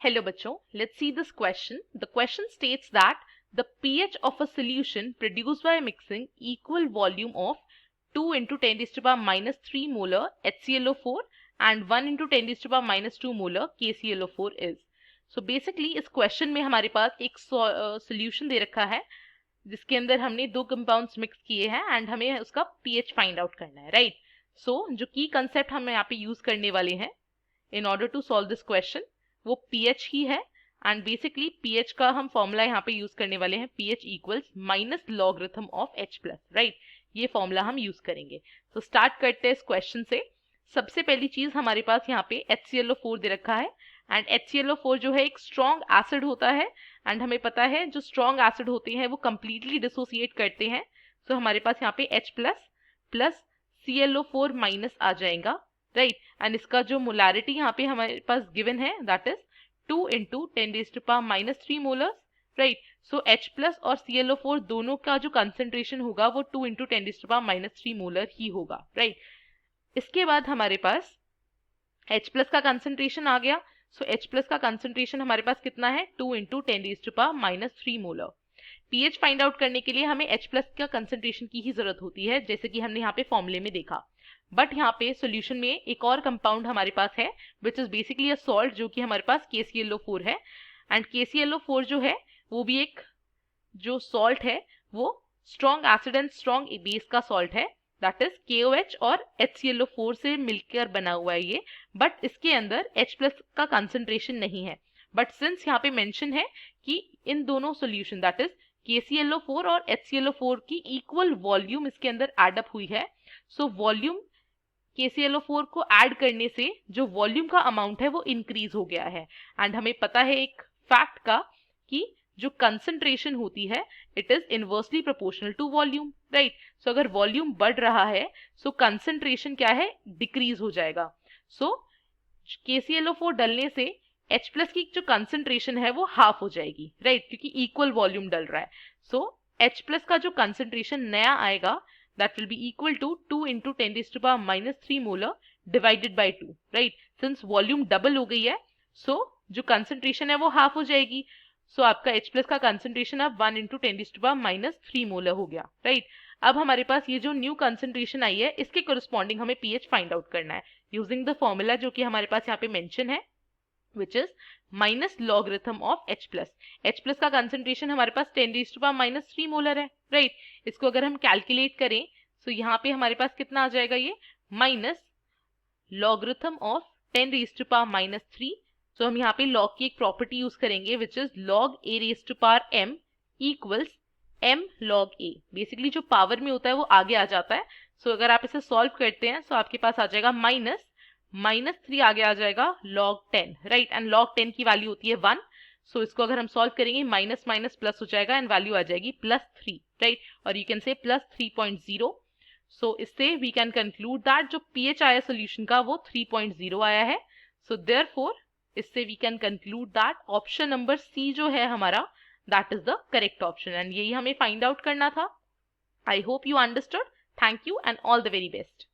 Hello बच्चों, let's see this question. The question states that the pH of a solution produced by mixing equal volume of 2 into 10 raised to the power minus 3 molar HClO4 and 1 into 10 raised to the power minus 2 molar KClO4 is. So basically इस question में हमारे पास एक solution दे रखा है जिसके अंदर हमने दो कंपाउंड्स मिक्स किए हैं एंड हमें उसका pH फाइंड आउट करना है, राइट? सो जो की कंसेप्ट हम यहाँ पे यूज करने वाले हैं in order to solve this question वो pH ही है एंड बेसिकली pH का हम फॉर्मूला यहाँ पे यूज करने वाले हैं pH equals minus logarithm of H plus, right? ये फॉर्मूला हम यूज करेंगे. तो स्टार्ट करते हैं इस क्वेश्चन से. सबसे पहली चीज हमारे पास यहाँ पे HClO4 दे रखा है एंड HClO4 जो है एक स्ट्रॉन्ग एसिड होता है एंड हमें पता है जो स्ट्रॉन्ग एसिड होते हैं वो कंप्लीटली डिसोसिएट करते हैं. सो हमारे पास यहाँ पे H plus plus ClO4 minus आ जाएगा, राइट? एंड इसका जो मोलारिटी यहाँ पे हमारे पास गिवन है that is 2 into 10 raised to power minus 3 molars, right? So H plus और ClO4 दोनों का जो कंसेंट्रेशन होगा वो 2 into 10 raised to power minus 3 molar ही होगा, राइट? इसके बाद हमारे पास H प्लस का कंसेंट्रेशन आ गया. सो H प्लस का कंसेंट्रेशन हमारे पास कितना है 2 into 10 raised to power minus 3 molar. pH find out करने के लिए हमें H प्लस का कंसेंट्रेशन की ही जरूरत होती है जैसे कि हमने यहाँ पे फॉर्मूले में देखा. बट यहाँ पे सॉल्यूशन में एक और कंपाउंड हमारे पास है which is basically a salt जो कि हमारे पास KClO4 है एंड KClO4 जो है वो भी एक जो सॉल्ट है वो strong acid and strong base का सॉल्ट है दैट इज KOH और HClO4 से मिलकर बना हुआ है ये. बट इसके अंदर H प्लस का कंसेंट्रेशन नहीं है. बट सिंस यहाँ पे मेंशन है कि इन दोनों सॉल्यूशन दैट इज KClO4 और HClO4 की इक्वल वॉल्यूम इसके अंदर एड अप हुई है. सो वॉल्यूम KClO4 को ऐड करने से जो वॉल्यूम का अमाउंट है वो इंक्रीज हो गया है एंड हमें पता है एक फैक्ट का कि जो कंसंट्रेशन होती है it is inversely proportional to volume, right? So अगर वॉल्यूम बढ़ रहा है सो कंसंट्रेशन क्या है डिक्रीज हो जाएगा. सो KClO4 डलने से H प्लस की जो कंसंट्रेशन है वो हाफ हो जाएगी, राइट? क्योंकि इक्वल वॉल्यूम डल रहा है. सो H प्लस का जो कंसंट्रेशन नया आएगा that will be equal to 2 into 10 raised to power minus 3 molar divided by 2, right? Since volume double हो गई है so जो concentration है वो half हो जाएगी. so आपका H plus का concentration अब 1 into 10 raised to power minus 3 molar हो गया, right? अब हमारे पास ये जो new concentration आई है इसके corresponding हमें pH find out करना है using the formula जो कि हमारे पास यहाँ पे mention है which is minus logarithm of H plus. H plus का concentration हमारे पास 10 raised to power minus 3 molar है, राइट? इसको अगर हम कैलकुलेट करें तो यहाँ पे हमारे पास कितना आ जाएगा ये minus logarithm of 10 raised to power minus 3. तो हम यहाँ पे लॉग की एक प्रॉपर्टी यूज करेंगे which is log a raised to power m equals m log a. Basically जो पावर में होता है वो आगे आ जाता है. सो अगर आप इसे सॉल्व करते हैं तो आपके पास आ जाएगा -3 आगे आ जाएगा log 10, राइट? एंड log 10 की वैल्यू होती है 1. सो इसको अगर हम सॉल्व करेंगे माइनस माइनस प्लस हो जाएगा एंड वैल्यू आ जाएगी +3, राइट? और यू कैन से +3.0. सो इससे वी कैन कंक्लूड दैट जो pH आया सोल्यूशन का वो 3.0 आया है. सो देयरफॉर इससे we can conclude that option number C जो है हमारा that is the correct option and यही हमें फाइंड आउट करना था. I hope you understood. Thank you and all the very best.